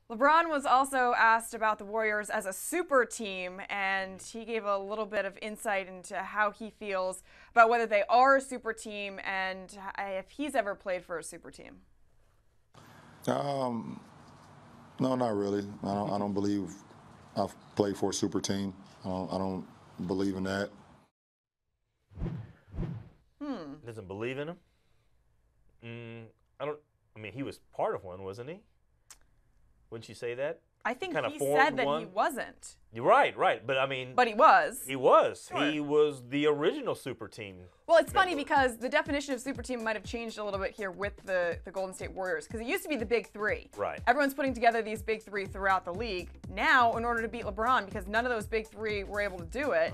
LeBron was also asked about the Warriors as a super team, and he gave a little bit of insight into how he feels about whether they are a super team and if he's ever played for a super team. No, not really. I don't believe I've played for a super team. I don't believe in that. Doesn't believe in him? I mean, he was part of one, wasn't he? Wouldn't you say that? I think Kinda he formed said that one? he wasn't. You're right. But I mean, But he was. he was. Sure. He was the original super team. Well, it's funny because the definition of super team might have changed a little bit here with the Golden State Warriors, because it used to be the big three. Right. Everyone's putting together these big three throughout the league. Now, in order to beat LeBron, because none of those big three were able to do it,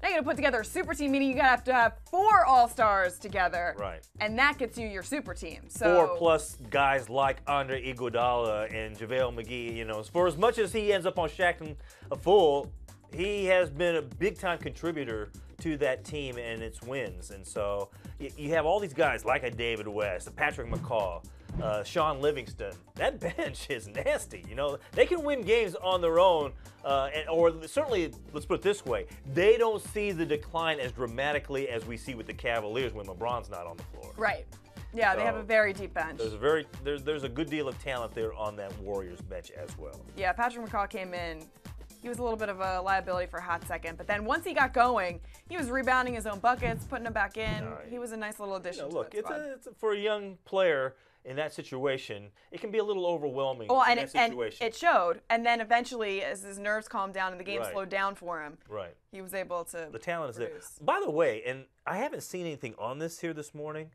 now you're going to put together a super team, meaning you have to have 4 All-Stars together. Right. And that gets you your super team. So 4 plus guys like Andre Iguodala and JaVale McGee. You know, for as much as he ends up on Shaq a Fool, he has been a big-time contributor to that team and its wins. And so you have all these guys like a David West, a Patrick McCaw, Sean Livingston. That bench is nasty. You know, they can win games on their own, or certainly, let's put it this way, they don't see the decline as dramatically as we see with the Cavaliers when LeBron's not on the floor. right. Yeah, So, they have a very deep bench. There's a good deal of talent there on that Warriors bench as well. Yeah, Patrick McCaw came in. He was a little bit of a liability for a hot second, but then once he got going, he was rebounding his own buckets, putting them back in. Right. He was a nice little addition. You know, look, to that squad. it's for a young player in that situation, it can be a little overwhelming Well, in and that situation. it showed. And then eventually, as his nerves calmed down and the game Right. slowed down for him, Right. he was able to The talent is there. produce. By the way, and I haven't seen anything on this here this morning,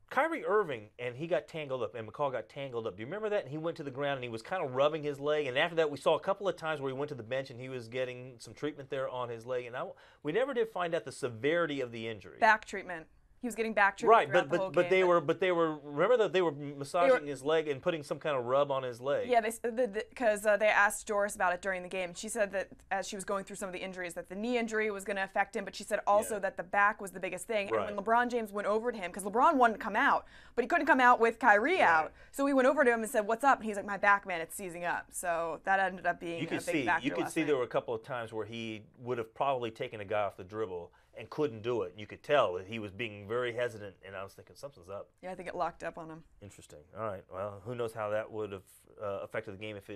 Kyrie Irving, and he got tangled up, and McCall got tangled up. Do you remember that? And he went to the ground, and he was kind of rubbing his leg. And after that, we saw a couple of times where he went to the bench, and he was getting some treatment there on his leg. And we never did find out the severity of the injury. Back treatment. He was getting back treatment Right, throughout the whole but game, they were remember that they were massaging his leg and putting some kind of rub on his leg. Yeah, because they asked Doris about it during the game. She said that as she was going through some of the injuries, that the knee injury was going to affect him, but she said also that the back was the biggest thing. Right. And when LeBron James went over to him, because LeBron wanted to come out, but he couldn't come out with Kyrie out, so he went over to him and said, "What's up?" And he's like, "My back, man, it's seizing up." So that ended up being a big factor You could last see night. there were a couple of times where he would have probably taken a guy off the dribble and couldn't do it. You could tell that he was being very hesitant, and I was thinking something's up. Yeah, I think it locked up on him. Interesting. All right. Well, who knows how that would have affected the game if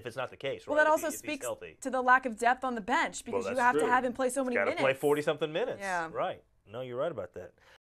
it's not the case, right? Well, that If also he's speaks healthy. to the lack of depth on the bench because Well, you that's have to true. have him play so many He's minutes. got to play 40-something minutes. Yeah. Right. No, you're right about that.